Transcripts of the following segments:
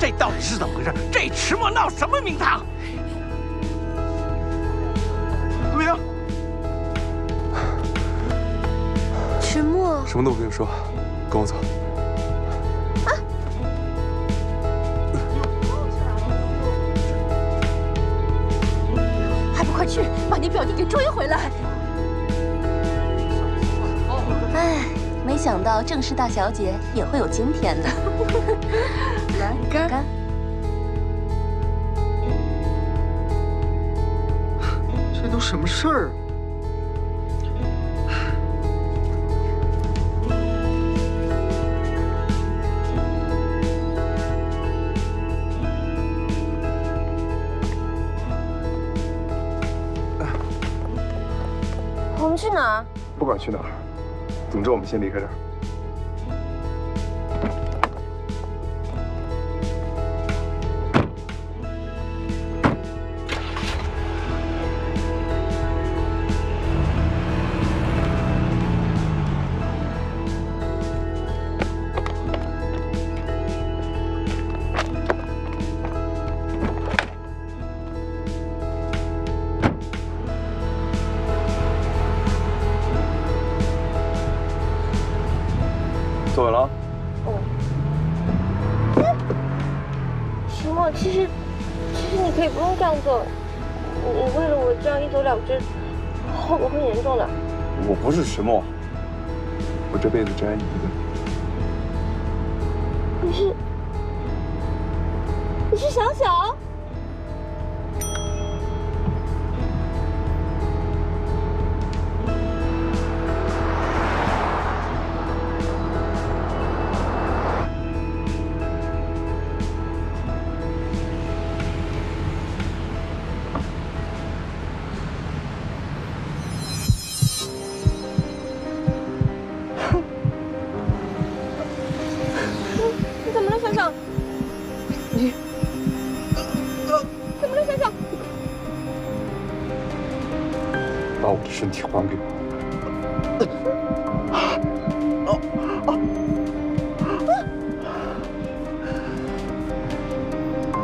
这到底是怎么回事？这迟墨闹什么名堂？陆明，迟墨，什么都不用说，跟我走。还不快去把你表弟给追回来！哎，没想到郑氏大小姐也会有今天的。来，干！这都什么事儿？我们去哪儿？不管去哪儿，总之我们先离开这儿。坐稳了。迟墨，其实你可以不用这样做，你为了我这样一走了之，后果会严重的。我不是迟墨，我这辈子只爱你一个人。你是小小？你怎么了，小小？怎么了，小小？把我的身体还给我。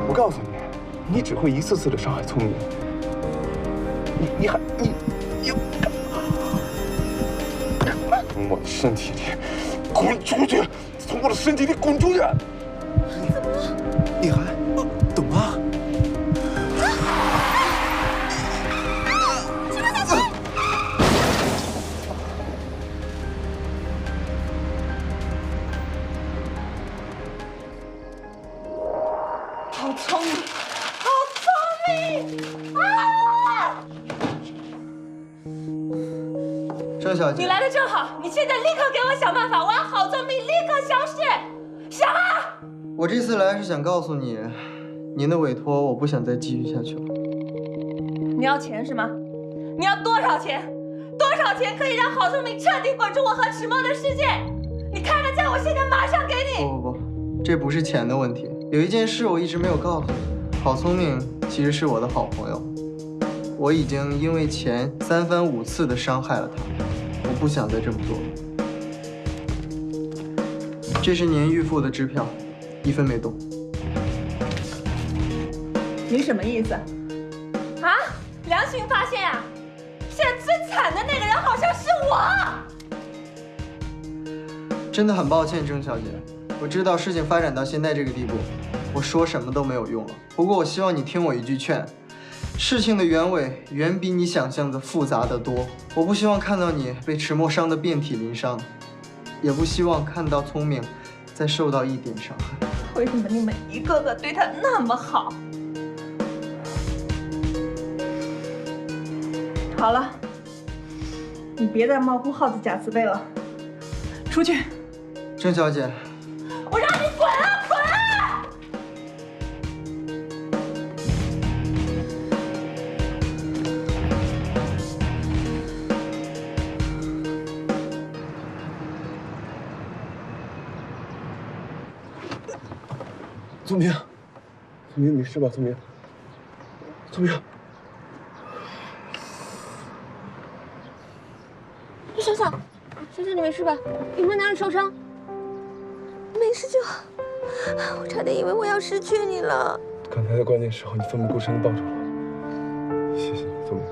我告诉你，你只会一次次的伤害聪明。你从我的身体里滚出去！从我的身体里滚出去！怎么了？厉害，懂吗？什么小心！好聪明，好聪明啊！郑小姐，你来的正好，你现在立刻给我想办法，我要好聪明立刻消失，想啊！我这次来是想告诉你，您的委托我不想再继续下去了。你要钱是吗？你要多少钱？多少钱可以让郝聪明彻底滚出我和迟梦的世界？你开个价，我现在马上给你。不，这不是钱的问题。有一件事我一直没有告诉你，郝聪明其实是我的好朋友，我已经因为钱3番5次的伤害了他，我不想再这么做了。这是您预付的支票，1分没动。你什么意思？啊？良心发现啊！现在最惨的那个人好像是我。真的很抱歉，郑小姐，我知道事情发展到现在这个地步，我说什么都没有用了。不过我希望你听我一句劝，事情的原委远比你想象的复杂得多。我不希望看到你被迟墨伤得遍体鳞伤，也不希望看到聪明再受到一点伤害。为什么你们一个个对他那么好？好了，你别再冒充耗子假慈悲了，出去！郑小姐，我让你滚啊滚啊！聪明，聪明，没事吧？聪明，聪明。小小，你没事吧？有没有哪里受伤？没事就好。我差点以为我要失去你了。刚才在关键时候，你奋不顾身地抱着我，谢谢你，宗明。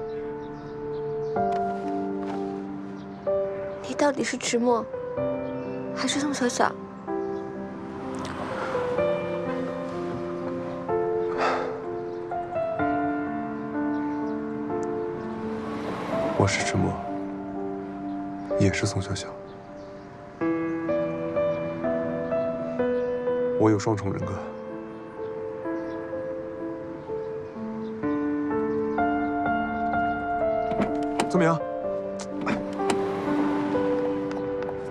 你到底是迟墨，还是宋小小？我是迟墨，也是宋小小。我有双重人格。宗明，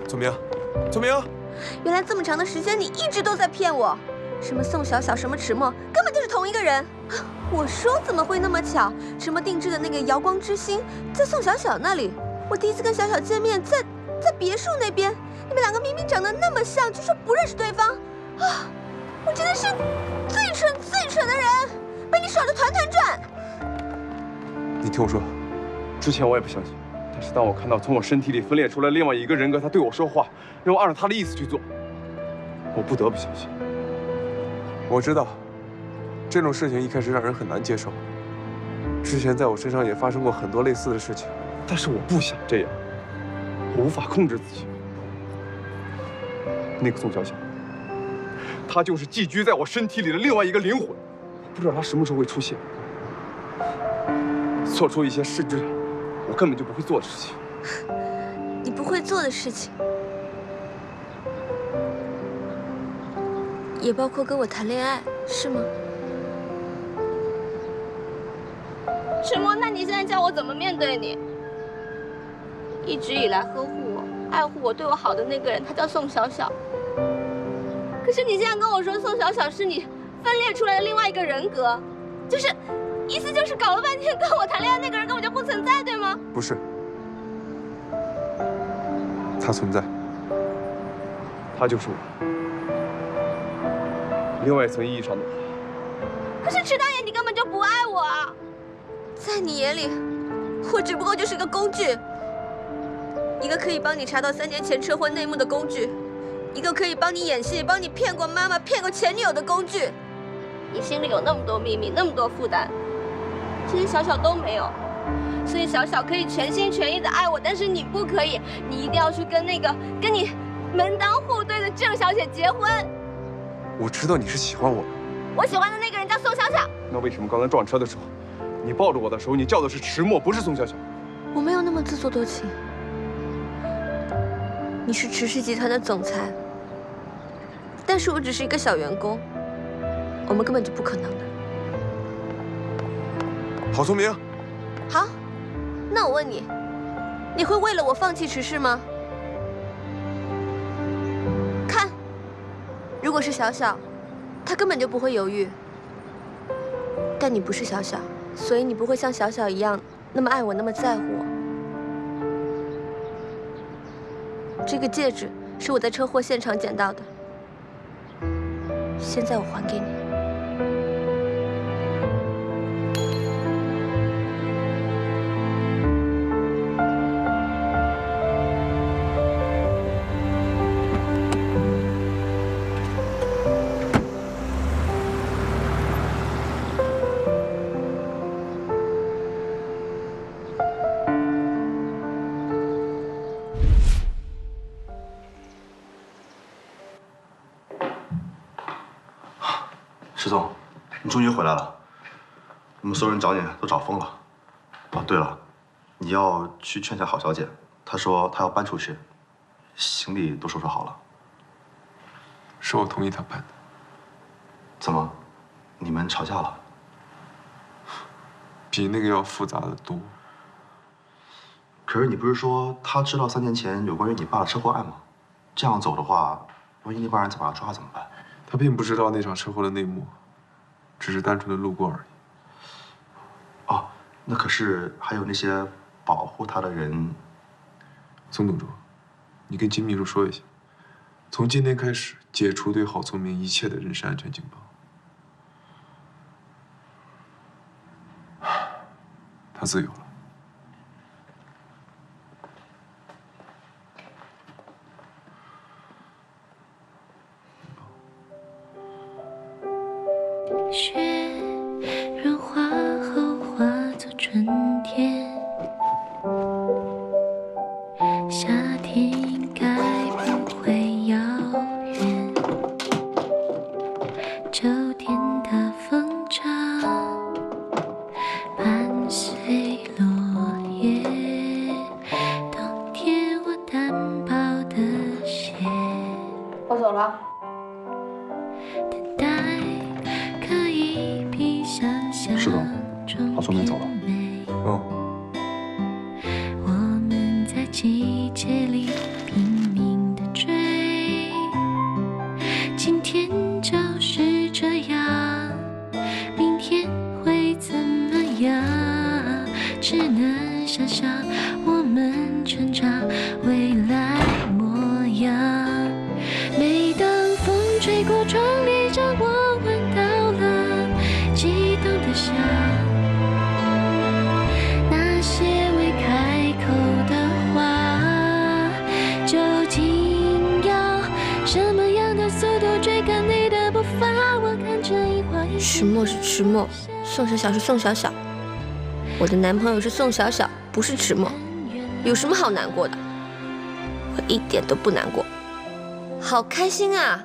宗明，宗明，原来这么长的时间，你一直都在骗我。什么宋小小，什么迟墨，根本就是同一个人。我说怎么会那么巧？迟墨定制的那个瑶光之星，在宋小小那里。我第一次跟小小见面，在别墅那边。你们两个明明长得那么像，就说不认识对方。啊！我真的是最蠢的人，被你耍得团团转。你听我说，之前我也不相信，但是当我看到从我身体里分裂出来另外一个人格，他对我说话，让我按照他的意思去做，我不得不相信。我知道，这种事情一开始让人很难接受。之前在我身上也发生过很多类似的事情，但是我不想这样，我无法控制自己。那个宋小小，他就是寄居在我身体里的另外一个灵魂，我不知道他什么时候会出现，做出一些甚至我根本就不会做的事情。你不会做的事情，也包括跟我谈恋爱，是吗？迟墨，那你现在叫我怎么面对你？一直以来呵护我、爱护我、对我好的那个人，他叫宋小小。可是你现在跟我说宋小小是你分裂出来的另外一个人格，意思就是搞了半天跟我谈恋爱那个人根本就不存在，对吗？不是，他存在，他就是我，另外一层意义上的我。可是迟大爷，你根本就不爱我啊！在你眼里，我只不过就是个工具，一个可以帮你查到3年前车祸内幕的工具，一个可以帮你演戏、帮你骗过妈妈、骗过前女友的工具。你心里有那么多秘密，那么多负担，这些小小都没有，所以小小可以全心全意的爱我，但是你不可以，你一定要去跟那个跟你门当户对的郑小姐结婚。我知道你是喜欢我的，我喜欢的那个人叫宋小小。那为什么刚才撞车的时候，你抱着我的时候，你叫的是迟墨，不是宋小小？我没有那么自作多情。你是迟氏集团的总裁，但是我只是一个小员工，我们根本就不可能的。郝聪明，好，那我问你，你会为了我放弃迟氏吗？看，如果是小小，他根本就不会犹豫。但你不是小小，所以你不会像小小一样那么爱我，那么在乎我。这个戒指是我在车祸现场捡到的，现在我还给你。石总，你终于回来了。我们所有人找你都找疯了。哦，对了，你要去劝下郝小姐，她说她要搬出去，行李都收拾好了。是我同意他搬的。怎么，你们吵架了？比那个要复杂的多。可是你不是说她知道3年前有关于你爸的车祸案吗？这样走的话，万一那帮人再把他抓怎么办？他并不知道那场车祸的内幕，只是单纯的路过而已。哦，那可是还有那些保护他的人。宋董卓，你跟金秘书说一下，从今天开始解除对郝聪明一切的人身安全警报。他自由了。雪融化后化作春天，夏天应该不会遥远，秋天的风筝伴随落叶，冬天我单薄的鞋，我走了。等待可以比想象是的，好久没走了。我们在季节里拼命地追，今天就是这样，明天会怎么样？只能想象我们成长未来模样。每当风吹过窗帘，让我闻到了悸动的香。那些未开口的话，究竟要什么样的速度追赶你的步伐？我看着一晃一迟暮是迟暮，宋小小是宋小小，我的男朋友是宋小小，不是迟暮，有什么好难过的？我一点都不难过，好开心啊！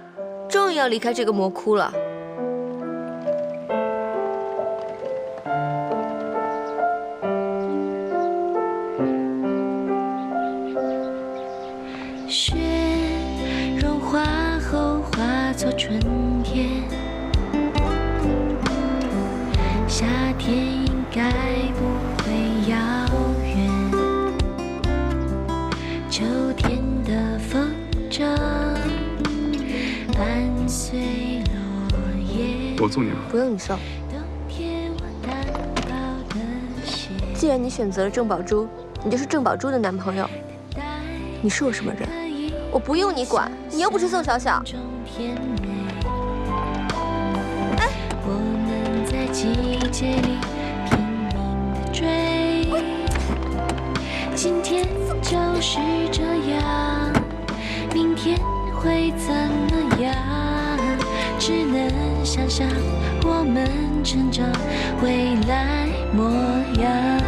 终于要离开这个魔窟了。雪融化后化作春天，夏天应该不会遥远，秋天的风筝伴随落叶，我送你吧。不用你送，冬天我单薄的鞋，既然你选择了郑宝珠，你就是郑宝珠的男朋友。你是我什么人？我不用你管，你又不是宋小小。哎，我们在季节里拼命地追，今天就是这样，明天会怎么样？只能想象我们成长未来模样。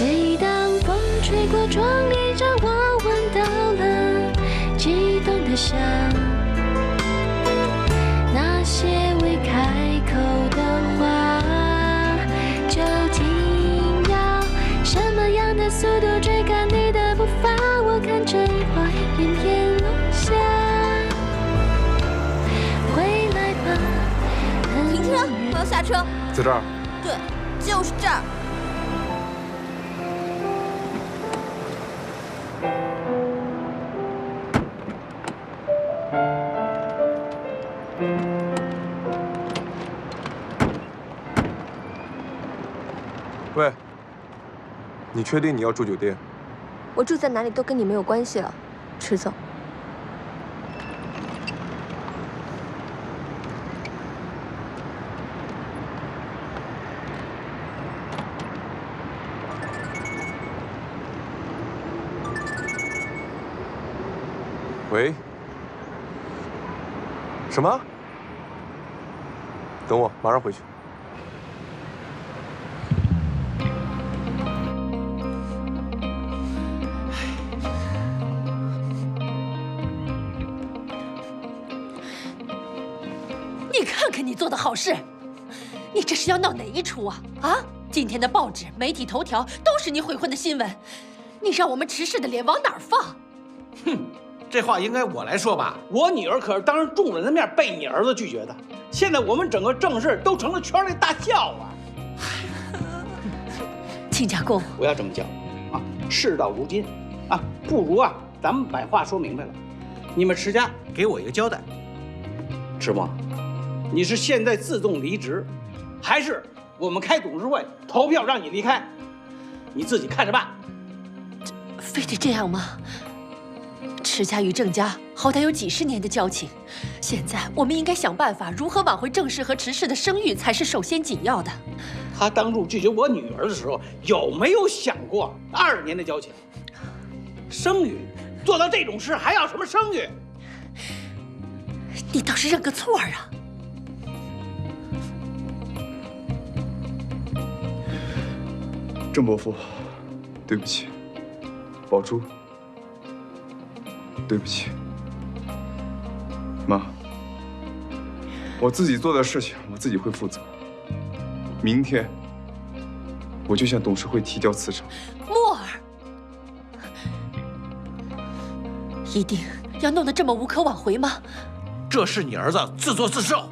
每当风吹过窗帘，让我闻到了悸动的香。那些未开口的话，究竟要什么样的速度追赶你的步伐？我看着一花一片片落下，回来吧。停车，我要下车。在这儿。对，就是这儿。喂，你确定你要住酒店？我住在哪里都跟你没有关系了，迟总。喂？什么？等我，马上回去。你看看你做的好事，你这是要闹哪一出啊？啊！今天的报纸、媒体头条都是你悔婚的新闻，你让我们迟氏的脸往哪儿放？哼，这话应该我来说吧。我女儿可是当着众人的面被你儿子拒绝的，现在我们整个郑氏都成了圈内大笑话。亲家公，不要这么叫啊！事到如今啊，不如啊，咱们把话说明白了。你们迟家给我一个交代，迟梦，你是现在自动离职，还是我们开董事会投票让你离开？你自己看着办。非得这样吗？迟家与郑家好歹有几十年的交情，现在我们应该想办法如何挽回郑氏和迟氏的声誉才是首先紧要的。他当初拒绝我女儿的时候，有没有想过20年的交情？声誉做到这种事还要什么声誉？你倒是认个错啊！郑伯父，对不起。宝珠，对不起。妈，我自己做的事情，我自己会负责。明天，我就向董事会提交辞呈。墨儿，一定要弄得这么无可挽回吗？这是你儿子自作自受。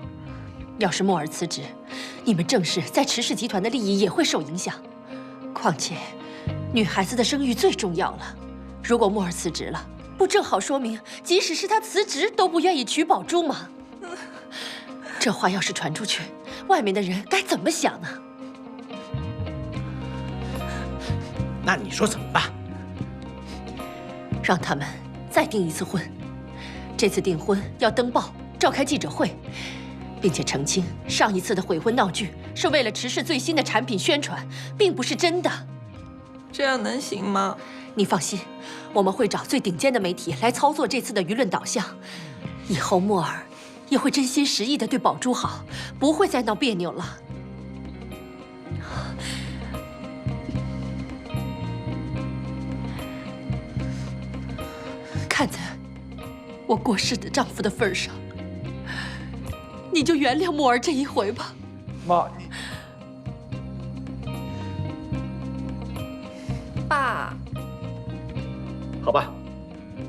要是墨儿辞职，你们郑氏在池氏集团的利益也会受影响。况且，女孩子的声誉最重要了。如果墨儿辞职了，不正好说明，即使是她辞职都不愿意娶宝珠吗？这话要是传出去，外面的人该怎么想呢？那你说怎么办？让他们再订一次婚，这次订婚要登报，召开记者会，并且澄清上一次的悔婚闹剧是为了池氏最新的产品宣传，并不是真的。这样能行吗？你放心，我们会找最顶尖的媒体来操作这次的舆论导向。以后墨儿也会真心实意地对宝珠好，不会再闹别扭了。看在我过世的丈夫的份上，你就原谅墨儿这一回吧。妈，你爸，好吧，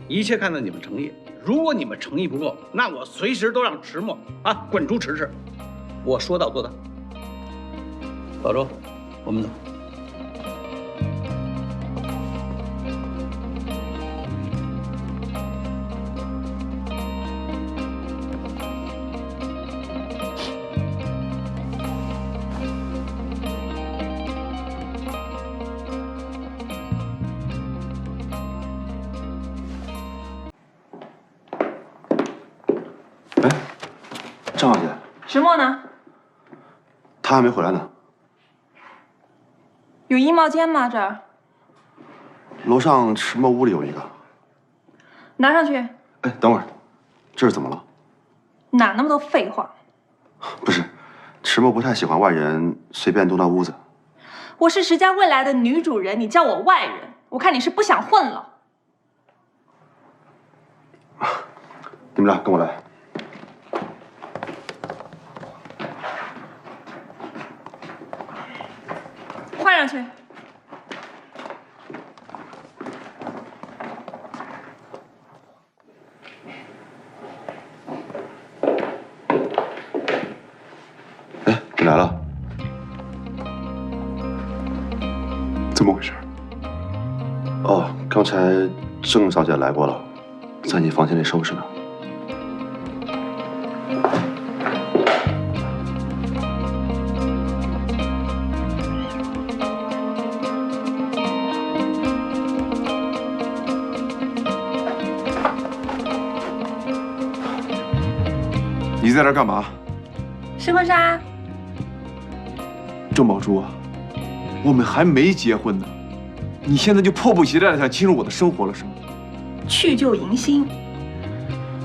一切看在你们诚意。如果你们诚意不够，那我随时都让池墨滚出池氏。我说到做到。宝珠，我们走。郑小姐，石墨呢？她还没回来呢。有衣帽间吗？这儿？楼上池墨屋里有一个。拿上去。哎，等会儿，这是怎么了？哪那么多废话？不是，池墨不太喜欢外人随便动他屋子。我是石家未来的女主人，你叫我外人，我看你是不想混了。你们俩跟我来。换上去。哎，你来了。怎么回事？哦，刚才郑小姐来过了，在你房间里收拾呢。你在这儿干嘛？试婚纱。郑宝珠啊，我们还没结婚呢，你现在就迫不及待的想侵入我的生活了是吗？去旧迎新，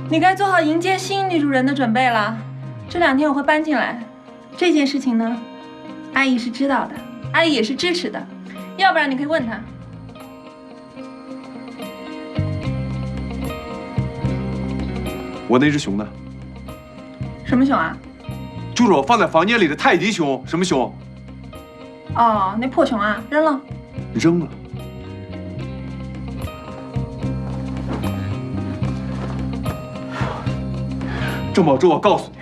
你该做好迎接新女主人的准备了。这2天我会搬进来，这件事情呢，阿姨是知道的，阿姨也是支持的，要不然你可以问她。我那只熊呢？什么熊啊？就是我放在房间里的泰迪熊。什么熊？哦，那破熊啊，扔了。扔了。郑宝珠，我告诉你，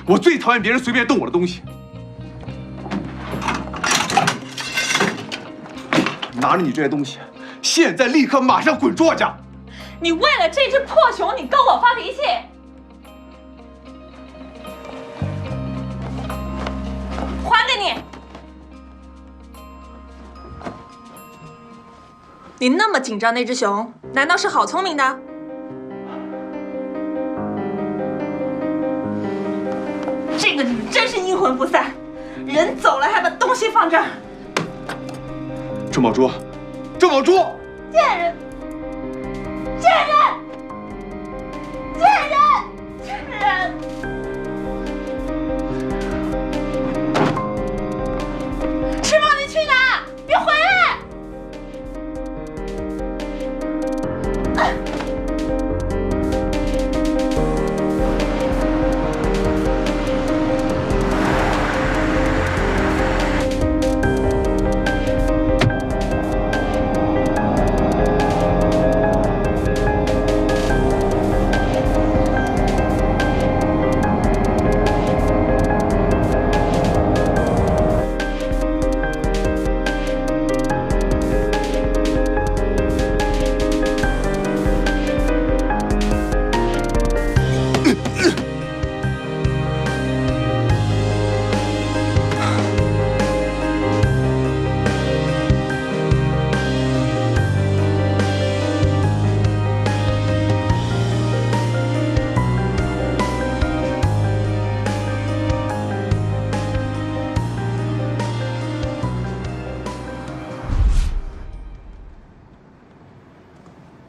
我最讨厌别人随便动我的东西。拿着你这些东西，现在立刻马上滚出我家！你为了这只破熊，你跟我发脾气？还给你！你那么紧张那只熊，难道是好聪明的？这个女人真是阴魂不散，人走了还把东西放这儿。郑宝珠，郑宝珠！贱人！贱人！贱人！贱人！赤墨，你去哪？别回来！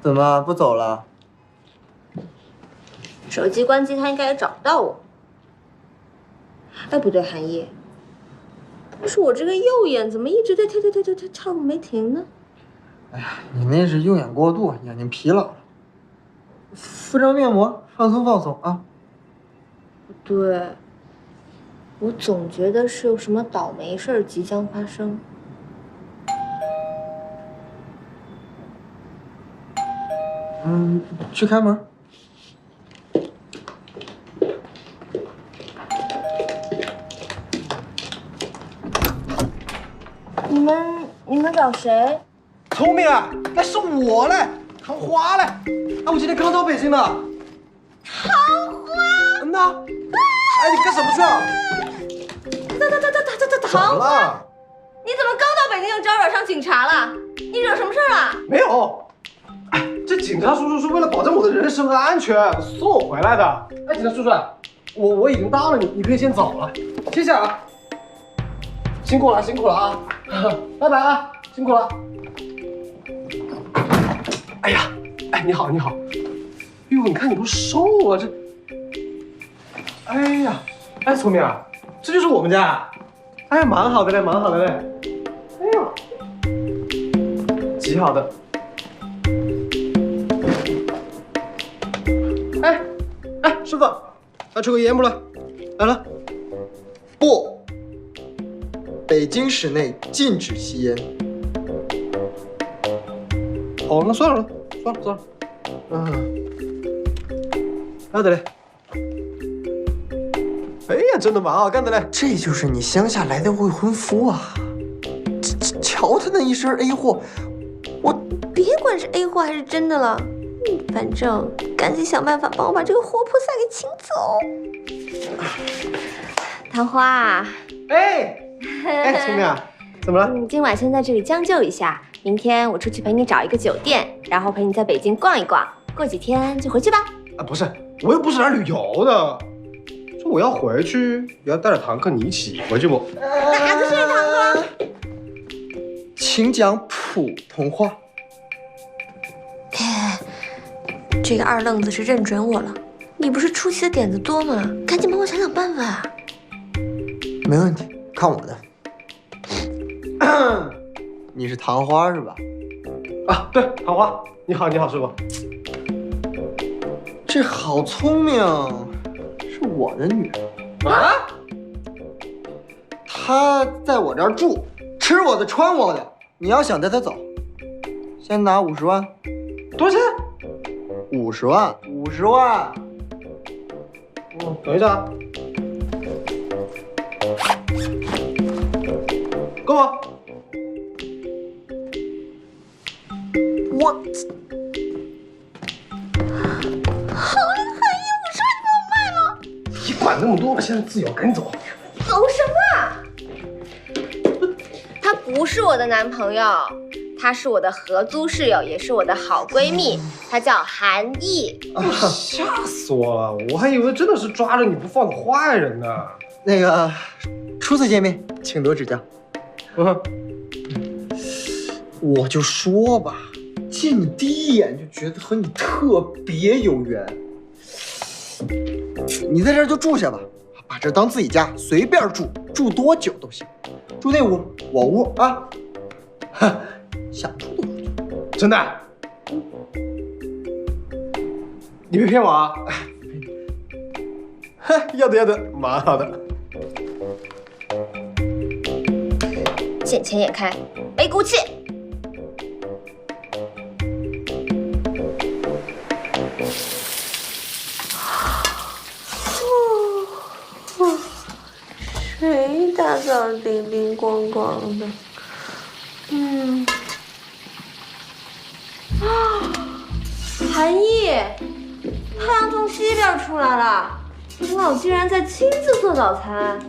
怎么不走了？手机关机，他应该也找不到我。哎，不对，韩毅，但是我这个右眼怎么一直在跳个没停呢？哎呀，你那是用眼过度，眼睛疲劳了。敷张面膜，放松放松啊。不对，我总觉得是有什么倒霉事儿即将发生。去开门。你们找谁？聪明啊，那是我嘞，唐花嘞。我今天刚到北京的。唐花？呐。哎，你干什么去啊？唐花？你怎么刚到北京就招惹上警察了？你惹什么事儿了？没有。哎，这警察叔叔是为了保证我的人身安全送我回来的。哎，警察叔叔，我已经到了，你可以先走了，谢谢啊。辛苦了，辛苦了啊！拜拜啊，辛苦了。哎呀，哎，你好，你好。哎呦，你看你都瘦了，这。哎呀，哎，聪明啊，这就是我们家。哎，蛮好的嘞，蛮好的嘞。哎呦，极好的。哎，师傅，来抽个烟不了？来了。不。北京市内禁止吸烟。哦，那算了，算了。好的嘞。哎呀，真的蛮好看的嘞。这就是你乡下来的未婚夫啊！瞧他那一身 A 货，我别管是 A 货还是真的了，反正赶紧想办法帮我把这个活菩萨给请走。唐花。哎，聪明啊，怎么了？今晚先在这里将就一下，明天我出去陪你找一个酒店，然后陪你在北京逛一逛，过几天就回去吧。啊，不是，我又不是来旅游的，说我要回去，也要带着堂客你一起回去不？哪个是堂客？请讲普通话。这个二愣子是认准我了，你不是出奇的点子多吗？赶紧帮我想想办法。没问题，看我的。你是唐花是吧？啊，对，唐花。你好，师傅。这好聪明，是我的女儿啊！她在我这儿住，吃我的，穿我的。你要想带她走，先拿50万。多少钱？50万，50万。等一下啊。够吗？我好厉害呀！50万就把我卖了！你管那么多了，现在自由，赶紧走。走什么？他不是我的男朋友，他是我的合租室友，也是我的好闺蜜，他叫韩毅。吓死我了！我还以为真的是抓着你不放的坏人呢。那个，初次见面，请多指教。我就说吧，见你第一眼就觉得和你特别有缘。你在这儿就住下吧，把这当自己家，随便住，住多久都行。住那屋，我屋啊，想住都住。真的？你别骗我啊！要的，蛮好的。见钱眼开，没骨气。谁打扫叮叮咣咣的？韩毅，太阳从西边出来了，林老竟然在亲自做早餐，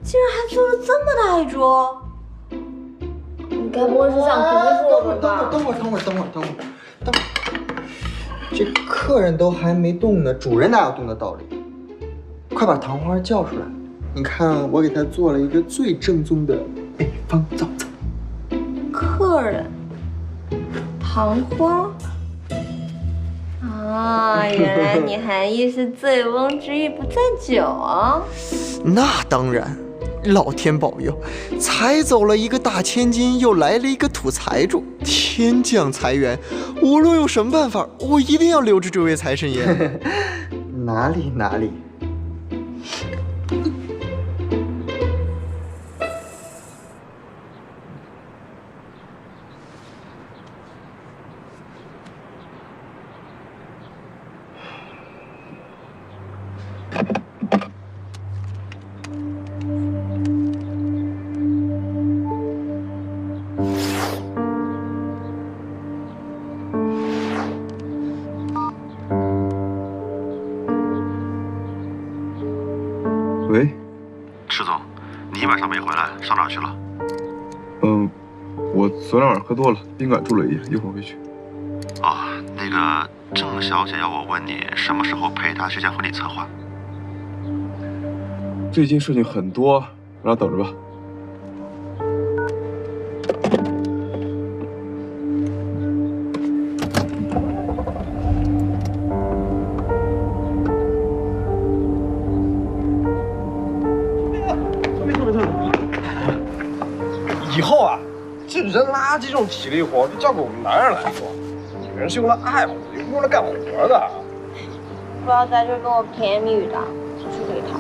竟然还做了这么大一桌。你该不会是想毒死我们吧？等会儿。这客人都还没动呢，主人哪有动的道理？快把唐花叫出来！你看，我给她做了一个最正宗的北方早餐。客人，糖花。啊，原来你含义是醉翁之意不在酒啊！那当然，老天保佑，才走了一个大千金，又来了一个土财主，天降财源。无论用什么办法，我一定要留住这位财神爷。哪里哪里。喂，池总，你一晚上没回来，上哪儿去了？我昨天晚上喝多了，宾馆住了一夜，一会儿回去。哦，那个郑小姐要我问你什么时候陪她去见婚礼策划。最近事情很多，让她等着吧。以后啊，这人垃圾这种体力活就交给我们男人来做，女人是用来爱护的，又不是用来干活的。不要在这跟我甜言蜜语的，出去给他。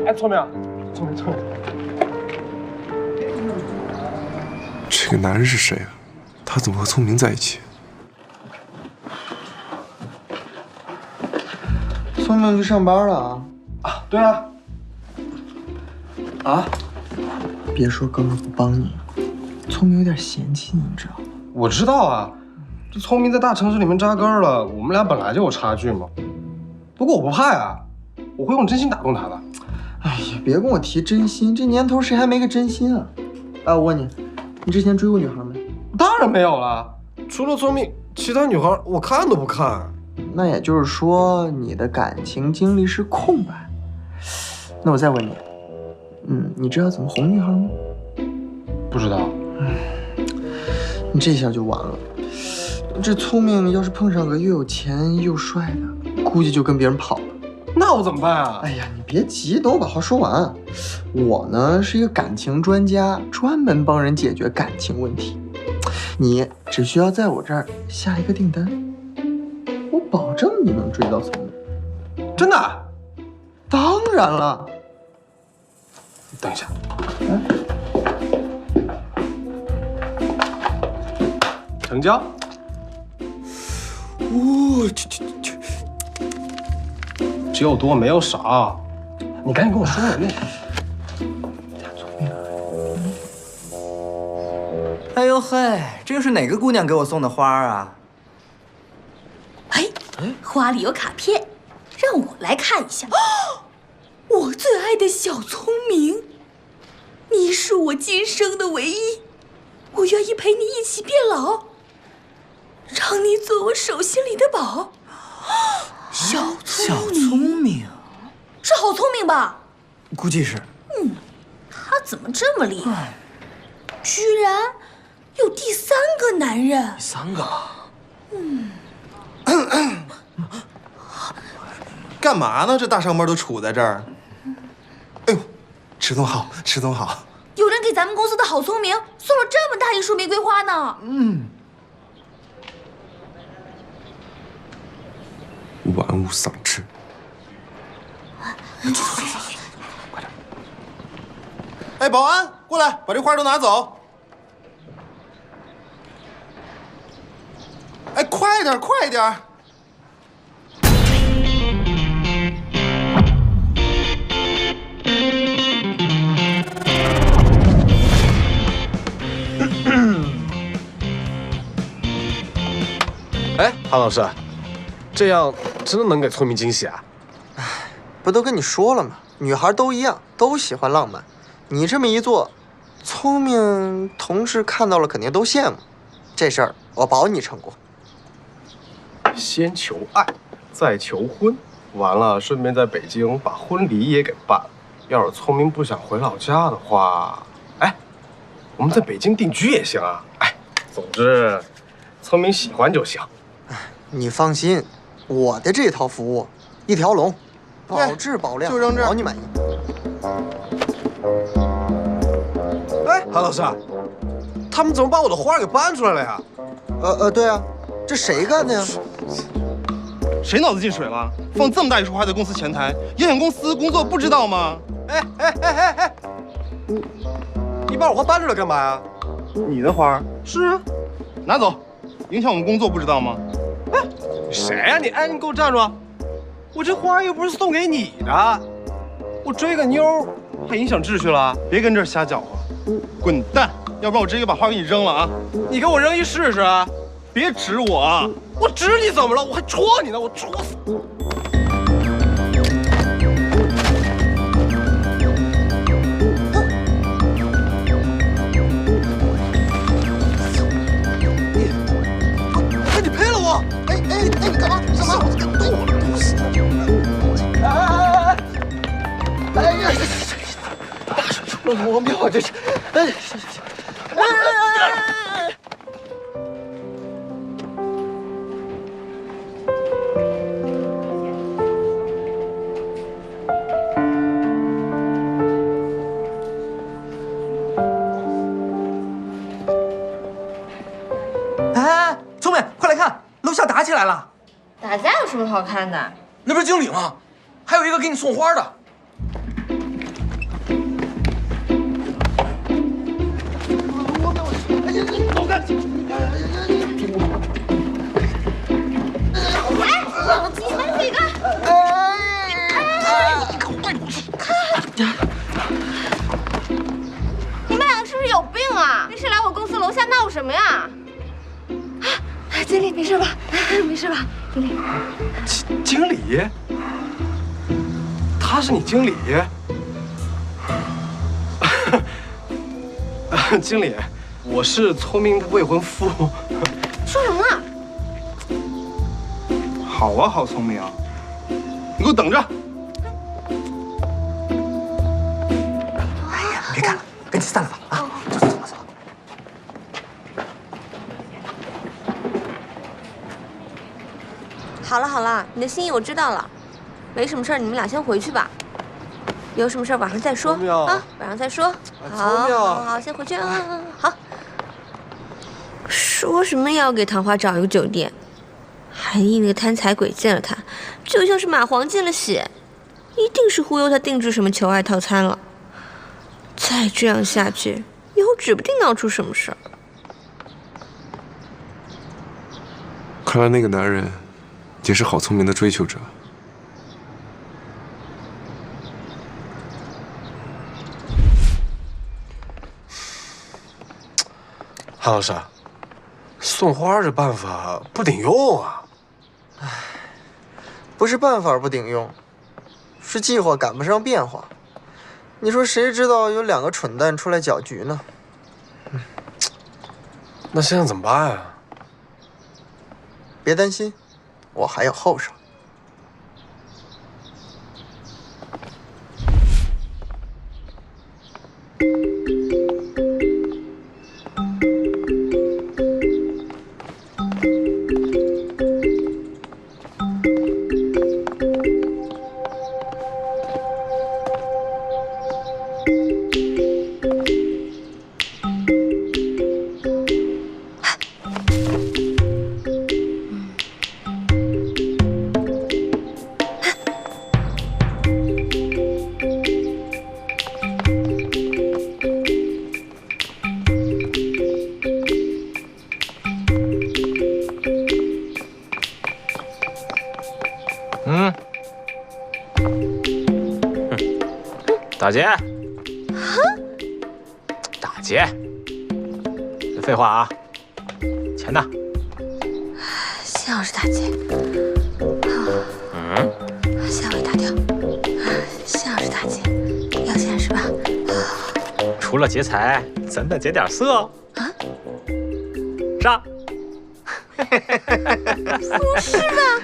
哎，聪明，聪明。这个男人是谁啊？他怎么和聪明在一起？聪明去上班了啊？啊，对啊。啊！别说哥们不帮你，聪明有点嫌弃你，你知道吗？我知道啊，这聪明在大城市里面扎根了，我们俩本来就有差距嘛。不过我不怕呀，我会用真心打动他的。哎呀，别跟我提真心，这年头谁还没个真心啊？哎，我问你，你之前追过女孩没？当然没有了，除了聪明，其他女孩我看都不看。那也就是说，你的感情经历是空白。那我再问你。你知道怎么哄女孩吗？不知道。你这下就完了。这聪明要是碰上个又有钱又帅的，估计就跟别人跑了。那我怎么办啊？哎呀，你别急，等我把话说完。我呢是一个感情专家，专门帮人解决感情问题。你只需要在我这儿下一个订单，我保证你能追到聪明。真的？当然了。等一下，成交。去，只有多没有少，你赶紧跟我说人家。哎呦嘿，这又是哪个姑娘给我送的花啊？哎，花里有卡片，让我来看一下。我最爱的小聪明，你是我今生的唯一，我愿意陪你一起变老，让你做我手心里的宝。小聪明，是好聪明吧？估计是。他怎么这么厉害？居然有第3个男人。第3个了。干嘛呢？这大上班都杵在这儿。哎呦，池总好，池总好。有人给咱们公司的好聪明送了这么大一束玫瑰花呢。玩物丧志。快点！哎，保安，过来，把这花都拿走。哎，快点，快点！哎，韩老师，这样真的能给聪明惊喜啊？不都跟你说了吗？女孩都一样，都喜欢浪漫。你这么一做，聪明同事看到了肯定都羡慕。这事儿我保你成功。先求爱，再求婚，完了顺便在北京把婚礼也给办了。要是聪明不想回老家的话，哎，我们在北京定居也行啊。总之，聪明喜欢就行。你放心，我的这套服务一条龙，保质保量，就扔这儿，保你满意。哎，韩老师，他们怎么把我的花给搬出来了呀？对啊，这谁干的呀？谁脑子进水了？放这么大一束花在公司前台，影响公司工作不知道吗？哎，你把我花搬出来干嘛呀？你的花？是啊，拿走，影响我们工作不知道吗？哎，谁呀你？哎，你给我站住！我这花又不是送给你的，我追个妞还影响秩序了？别跟这儿瞎搅和，滚蛋！要不然我直接把花给你扔了啊！你给我扔一试试！别指我啊！我指你怎么了？我还戳你呢！我戳死！哎，你赔了我！哎，你干嘛？干嘛？我这动我了，东西！哎呀！大水出了魔庙啊！这是！哎，行。哎，聪明，快来看，楼下打起来了。打架有什么好看的？那不是经理吗？还有一个给你送花的。你们两个是不是有病啊？没事来我公司楼下闹什么呀？经理没事吧？没事吧，经理？经理？他是你经理？经理，我是聪明的未婚夫。说什么呢？好啊，好聪明啊！你给我等着！哎呀，别看了，赶紧散了吧！啊，走。好了，你的心意我知道了，没什么事儿，你们俩先回去吧。有什么事儿晚上再说啊，晚上再说。好，先回去啊。好。说什么也要给唐花找一个酒店，韩毅那个贪财鬼见了他，就像是蚂蟥见了血，一定是忽悠他定制什么求爱套餐了。再这样下去，以后指不定闹出什么事儿。看来那个男人也是郝聪明的追求者。韩老师，送花这办法不顶用啊！唉，不是办法不顶用，是计划赶不上变化。你说谁知道有两个蠢蛋出来搅局呢？那现在怎么办呀？别担心，我还有后手。打劫！打劫！别废话啊！钱呢？幸好是打劫。吓我一大跳。幸好是打劫，要钱是吧？除了劫财，咱再劫点色。啊？上！不是吧？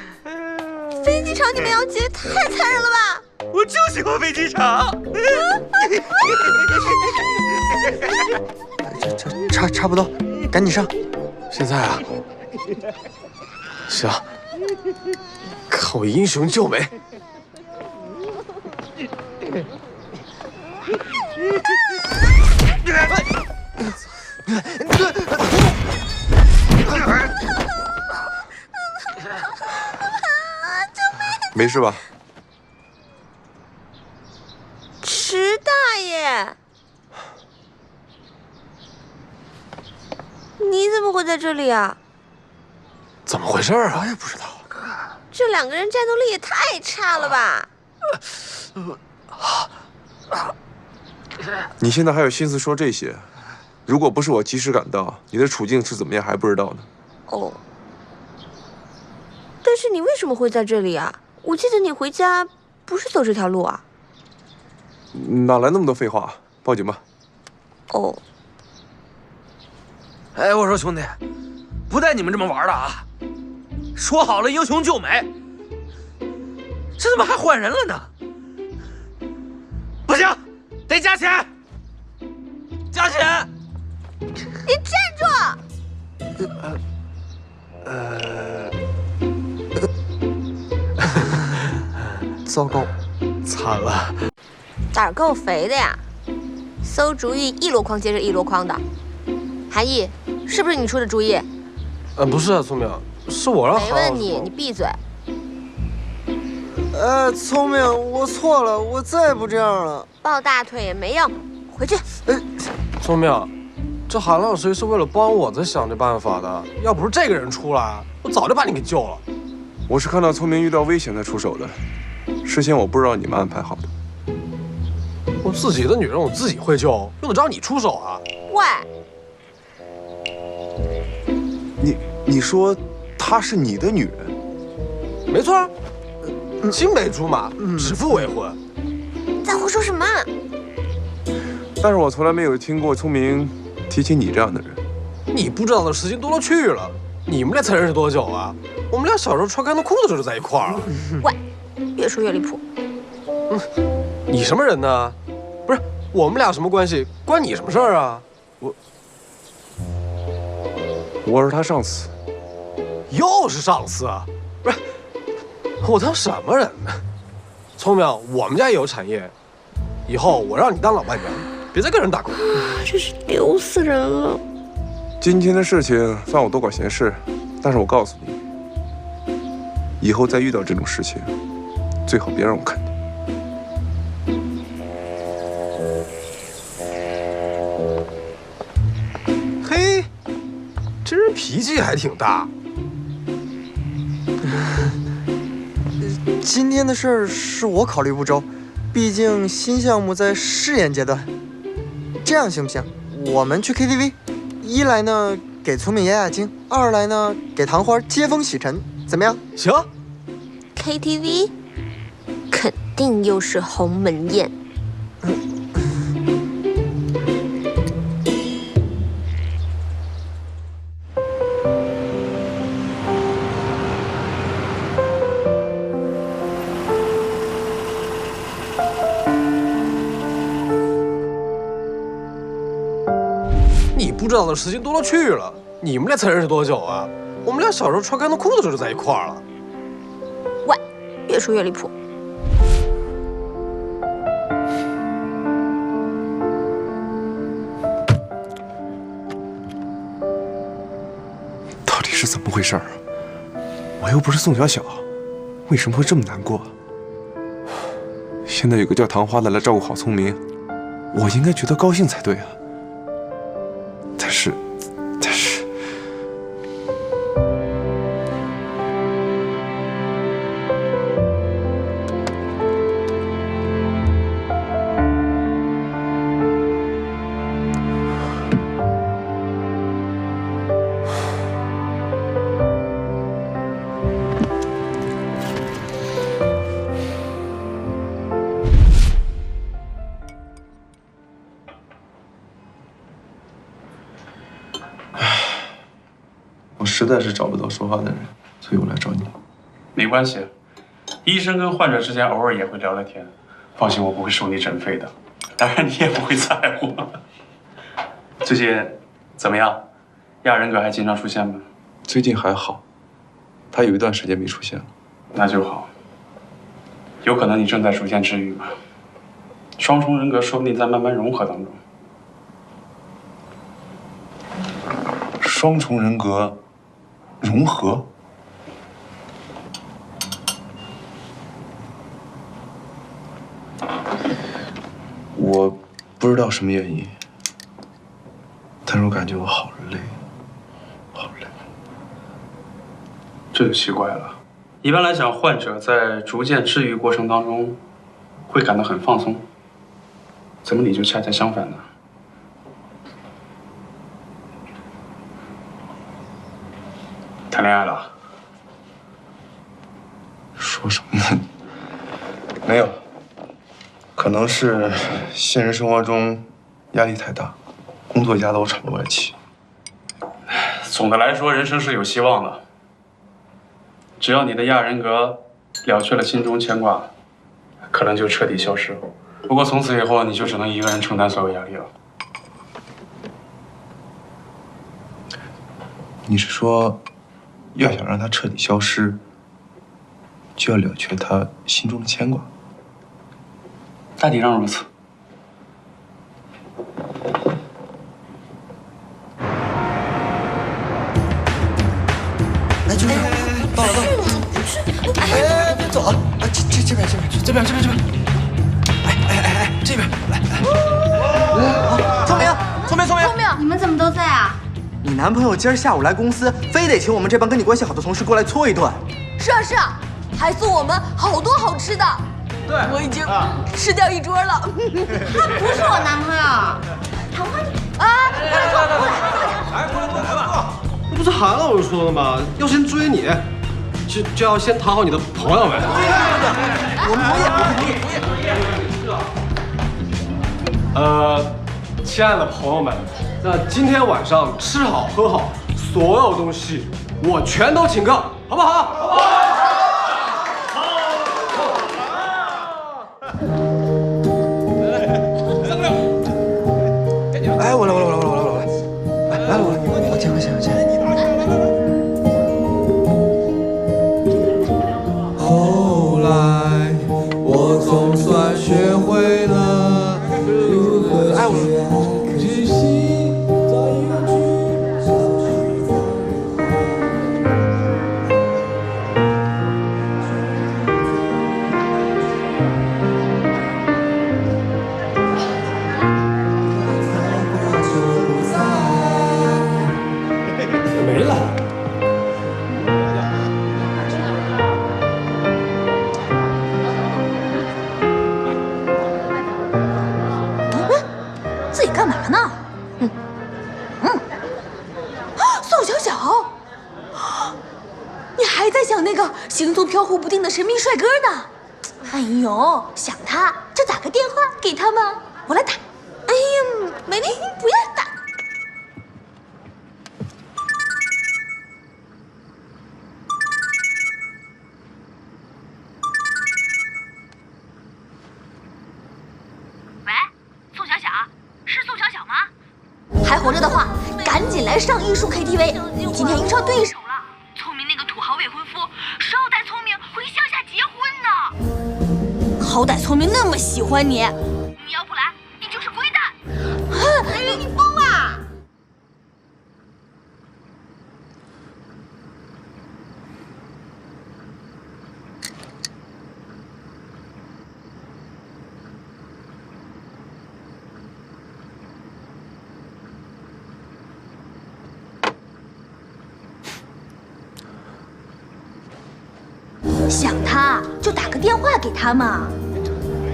飞机场你们要劫，太残忍了吧！我就喜欢飞机场。差不多，赶紧上。现在啊，行，靠英雄救美。没事吧？池大爷，你怎么会在这里啊？怎么回事啊？我也不知道。这两个人战斗力也太差了吧！你现在还有心思说这些？如果不是我及时赶到，你的处境是怎么样还不知道呢。哦，但是你为什么会在这里啊？我记得你回家不是走这条路啊。哪来那么多废话？报警吧。哦。哎，我说兄弟，不带你们这么玩的啊！说好了英雄救美，这怎么还换人了呢？不行，得加钱！加钱！你站住！糟糕，惨了！胆儿够肥的呀！馊主意一箩筐接着一箩筐的。韩毅，是不是你出的主意？不是啊，聪明，是我让。没问你，你闭嘴。聪明，我错了，我再也不这样了。抱大腿也没用，回去。聪明，这韩老师是为了帮我才想这办法的，要不是这个人出来，我早就把你给救了。我是看到聪明遇到危险才出手的，事先我不知道你们安排好的。我自己的女人我自己会救，用得着你出手啊？喂，你说她是你的女人？没错，青梅竹马，指腹为婚。你在胡说什么？但是我从来没有听过聪明提起你这样的人。你不知道的事情多了去了。你们俩才认识多久啊？我们俩小时候穿干的裤子就在一块儿了。喂，越说越离谱。你什么人呢？不是我们俩什么关系？关你什么事儿啊？我是他上司。又是上司啊？不是，我当什么人呢？聪明，我们家也有产业，以后我让你当老板娘，别再跟人打工。真是丢死人了。今天的事情算我多管闲事，但是我告诉你，以后再遇到这种事情，最好别让我看见。嘿，这人脾气还挺大。今天的事儿是我考虑不周，毕竟新项目在试验阶段。这样行不行？我们去 KTV， 一来呢给聪明压压惊，二来呢给糖花接风洗尘，怎么样？行。KTV， 肯定又是鸿门宴。你不知道的事情多了去了。你们俩才认识多久啊？我们俩小时候穿干的裤子就在一块儿了。喂，越说越离谱。到底是怎么回事啊？我又不是宋小小，为什么会这么难过？现在有个叫唐花的来照顾好聪明，我应该觉得高兴才对啊。但是，我实在是找不到说话的人，所以我来找你。没关系，医生跟患者之间偶尔也会聊聊天，放心，我不会收你诊费的，当然你也不会在乎。最近怎么样？亚人格还经常出现吗？最近还好，他有一段时间没出现了。那就好。有可能你正在逐渐治愈吧。双重人格说不定在慢慢融合当中。双重人格融合？我不知道什么原因，但是我感觉我好累，好累。这就奇怪了。一般来讲，患者在逐渐治愈过程当中，会感到很放松。怎么你就恰恰相反呢？谈恋爱了？说什么呢？没有，可能是现实生活中压力太大，工作压得我喘不过来气。总的来说，人生是有希望的。只要你的亚人格了却了心中牵挂，可能就彻底消失了。不过从此以后，你就只能一个人承担所有压力了。你是说，要想让他彻底消失，就要了却他心中的牵挂？大体上如此。来，就是到了，到了。哎，别走啊！这边，这边。哎，这边来。聪明，你们怎么都在啊？你男朋友今儿下午来公司，非得请我们这帮跟你关系好的同事过来搓一顿。是啊，还送我们好多好吃的。对，我已经吃掉一桌了。他不是我男朋友。谈话啊！过来吧。你不是韩老师说的吗？要先追你，就要先讨好你的朋友们。我同意。亲爱的朋友们，那今天晚上吃好喝好，所有东西我全都请客，好不好？哎，我来，来，我接。后来，我总算学会了如何去心。没了。自己干嘛呢？宋小小，你还在想那个行踪飘忽不定的神秘帅哥呢？哎呦，想他就打个电话给他嘛，我来打。哎呀，美丽，不要打。还活着的话，赶紧来上艺术 KTV。你今天遇上对手了，聪明那个土豪未婚夫，捎带聪明回乡下结婚呢。好歹聪明那么喜欢你，你要不来，你就是龟蛋。哎呀，你疯啊！想他就打个电话给他嘛。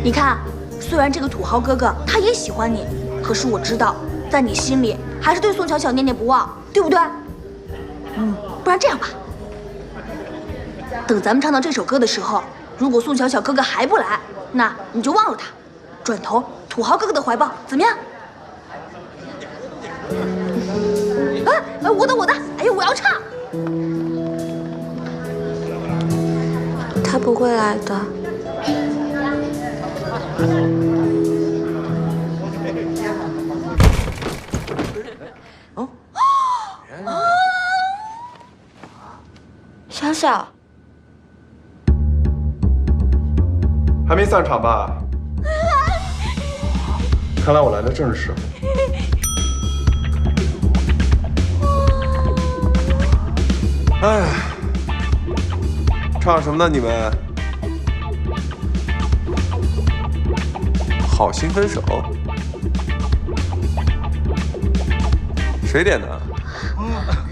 你看，虽然这个土豪哥哥他也喜欢你，可是我知道，在你心里还是对宋小小念念不忘，对不对？不然这样吧，等咱们唱到这首歌的时候，如果宋小小哥哥还不来，那你就忘了他，转头土豪哥哥的怀抱，怎么样？我的，哎呦，我要唱。他不会来的。小小，还没散场吧？看来我来的正是时候。哎，唱什么呢？你们？好心分手？谁点的？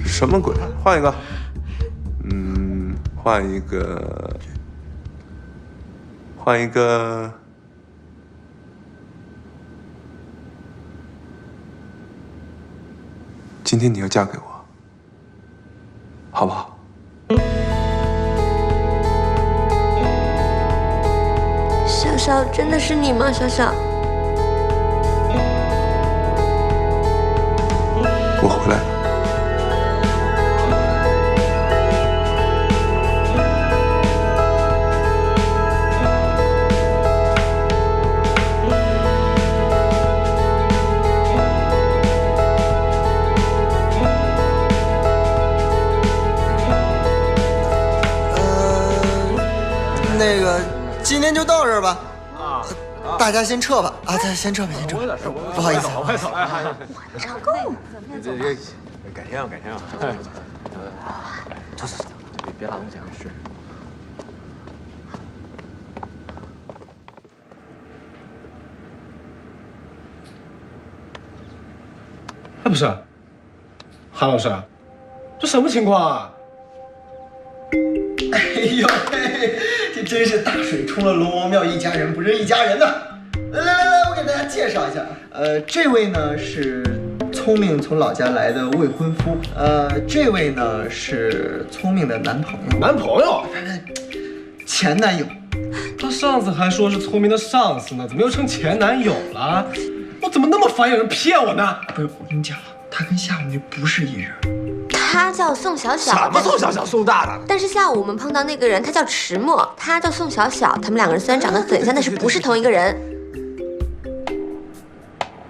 什么鬼？换一个。换一个。换一个。今天你要嫁给我，好不好？小小，真的是你吗？小小，我回来了。那个，今天就到这儿吧。大家先撤吧。啊，先撤吧，先撤。不好意思，快走！成功。这改天啊，改天啊。走，别拉东西啊。是。哎，不是，韩老师，这什么情况啊？哎呦嘿，这真是大水冲了龙王庙，一家人不认一家人呐！来，我给大家介绍一下，这位呢是聪明从老家来的未婚夫，这位呢是聪明的男朋友。男朋友？前男友。他上次还说是聪明的上司呢，怎么又成前男友了？我怎么那么烦有人骗我呢？不是，我跟你讲，他跟夏无女不是一人。他叫宋小小。什么宋小小，宋大大？但是下午我们碰到那个人，他叫迟墨，他叫宋小小。他们两个人虽然长得很像，但是不是同一个人。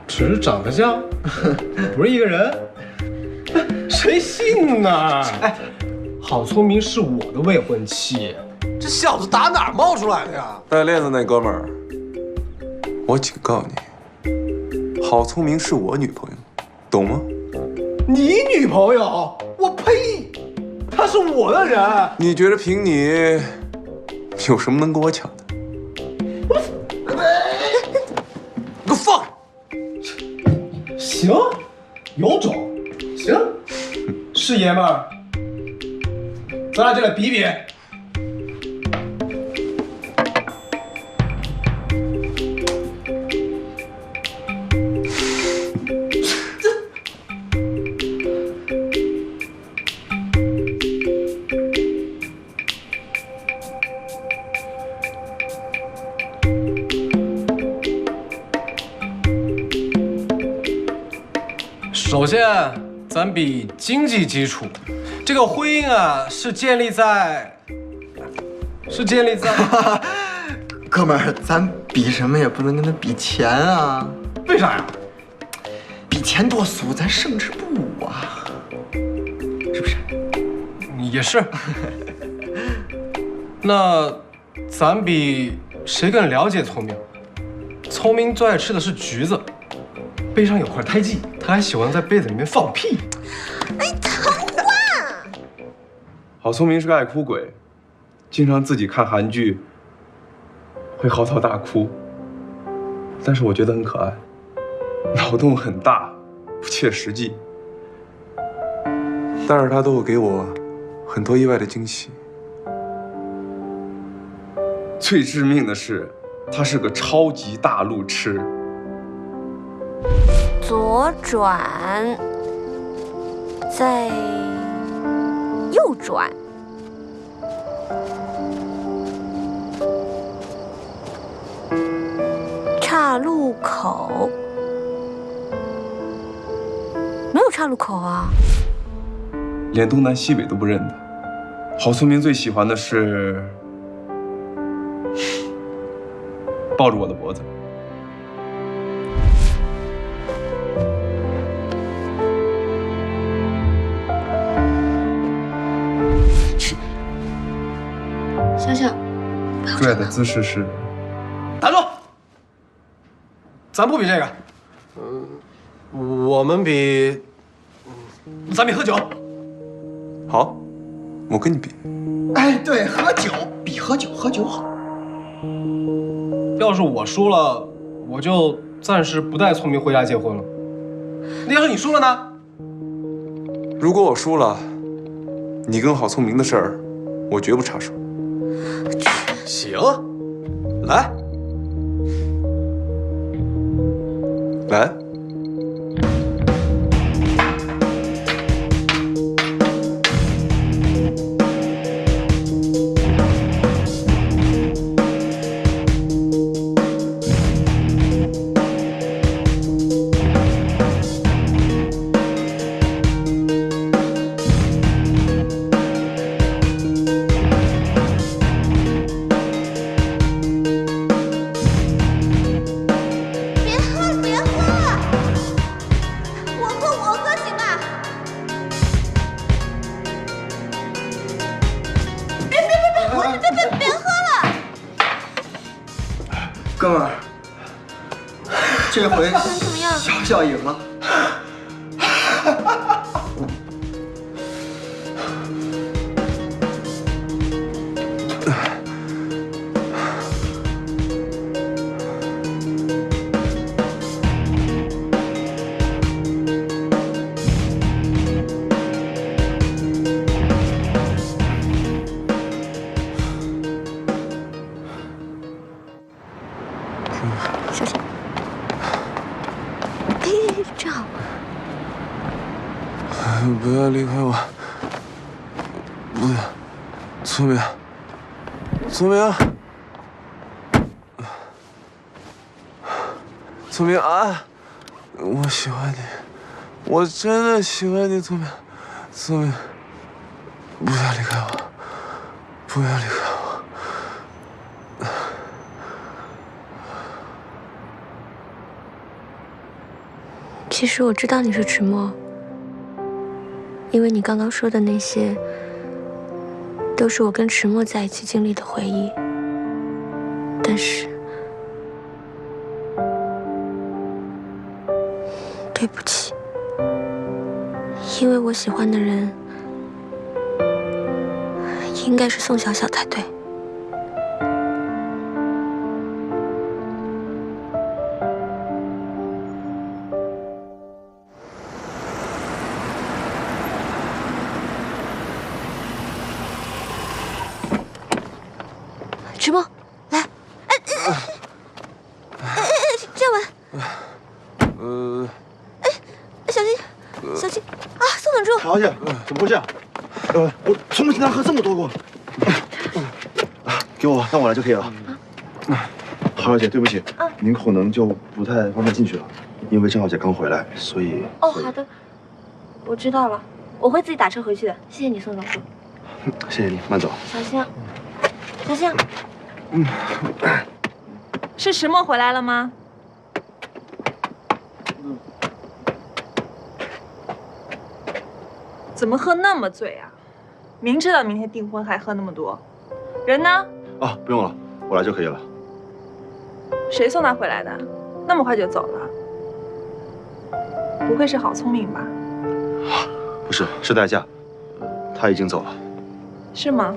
只是长得像，不是一个人。谁信呢？哎，郝聪明是我的未婚妻，这小子打哪儿冒出来的呀？戴链子那哥们儿，我警告你，郝聪明是我女朋友，懂吗？你女朋友？我呸！她是我的人。你觉得凭你有什么能跟我抢的？给我放！行，有种，行，是爷们儿，咱俩就来比比。首先，咱比经济基础。这个婚姻啊，是建立在。哥们儿，咱比什么也不能跟他比钱啊。为啥呀？比钱多俗，咱胜之不武啊，是不是？也是。那咱比谁更了解聪明？聪明最爱吃的是橘子。背上有块胎记，他还喜欢在被子里面放屁。哎，疼啊！郝聪明是个爱哭鬼，经常自己看韩剧会嚎啕大哭，但是我觉得很可爱，脑洞很大，不切实际，但是他都会给我很多意外的惊喜。最致命的是，他是个超级大路痴。左转，再右转，岔路口，没有岔路口啊，连东南西北都不认得。郝聪明最喜欢的是抱着我的脖子。小小，追爱的姿势是？打住！咱不比这个。我们比，咱比喝酒。好，我跟你比。哎，对，喝酒比喝酒好。要是我输了，我就暂时不带聪明回家结婚了。那要是你输了呢？如果我输了，你跟郝聪明的事儿，我绝不插手。行，来。来。哥们儿，这回小小赢了。小心！哎，正好。不要离开我！不要，聪明，聪明，聪明啊！我喜欢你，我真的喜欢你，聪明，聪明，不要离开我，不要离开我。其实我知道你是迟墨，因为你刚刚说的那些，都是我跟迟墨在一起经历的回忆。但是，对不起，因为我喜欢的人应该是宋小小才对。迟墨，来，这样稳，小心，小心啊！宋总助，小姐，怎么回事？我从没听他喝这么多过。给我，让我来就可以了。郝小姐，对不起，您可能就不太方便进去了，因为郑小姐刚回来，所以。哦，好的，我知道了，我会自己打车回去的。谢谢你，宋总助。谢谢你，慢走。小心，小心。是迟墨回来了吗？怎么喝那么醉啊？明知道明天订婚还喝那么多，人呢？啊，不用了，我来就可以了。谁送他回来的？那么快就走了？不会是郝聪明吧？不是，是代驾，他已经走了。是吗？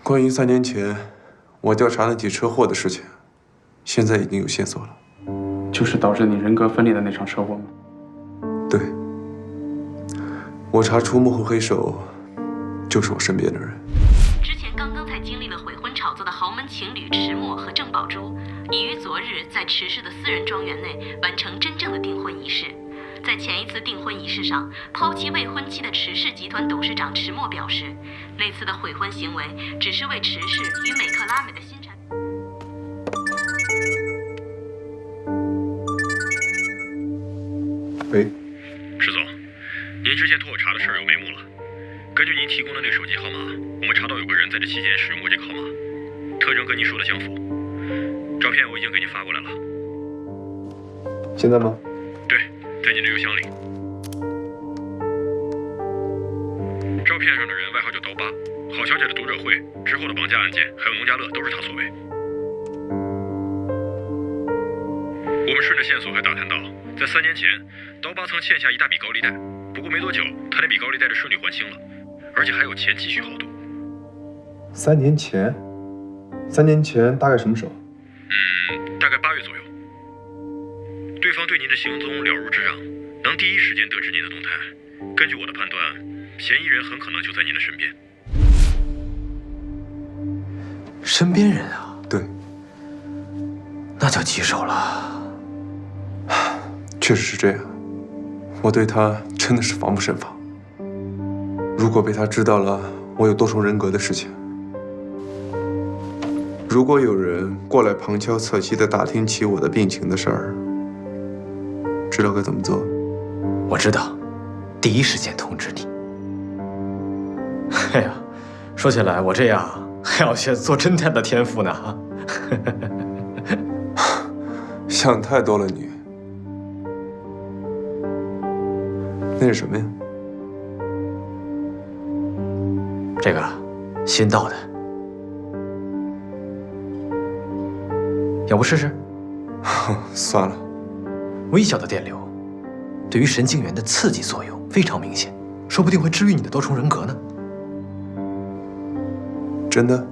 关于3年前我调查那起车祸的事情，现在已经有线索了。就是导致你人格分裂的那场车祸吗？对，我查出幕后黑手就是我身边的人。之前刚刚才经历了悔婚炒作的豪门情侣迟墨和郑宝珠，已于昨日在迟氏的私人庄园内完成真正的订婚仪式。在前一次订婚仪式上抛弃未婚妻的池氏集团董事长池墨表示，那次的悔婚行为只是为池氏与美克拉美的新产。喂，石总，您之前托我查的事儿有眉目了。根据您提供的那个手机号码，我们查到有个人在这期间使用过这个号码，特征跟您说的相符。照片我已经给您发过来了。现在吗？对，在您的邮箱里。照片上的人外号叫刀疤，郝小姐的读者会之后的绑架案件，还有农家乐都是他所为。我们顺着线索还打探到，在3年前，刀疤曾欠下一大笔高利贷，不过没多久，他那笔高利贷就顺利还清了，而且还有钱继续豪赌。3年前？3年前大概什么时候？大概8月左右。对方对您的行踪了如指掌，能第一时间得知您的动态。根据我的判断，嫌疑人很可能就在您的身边。身边人啊？对，那就棘手了。确实是这样，我对他真的是防不胜防。如果被他知道了我有多重人格的事情，如果有人过来旁敲侧击地打听起我的病情的事儿，知道该怎么做？我知道，第一时间通知你。哎呀，说起来，我这样还要学做侦探的天赋呢。想太多了你。那是什么呀？这个新到的，要不试试？算了。微小的电流对于神经元的刺激作用非常明显，说不定会治愈你的多重人格呢。真的？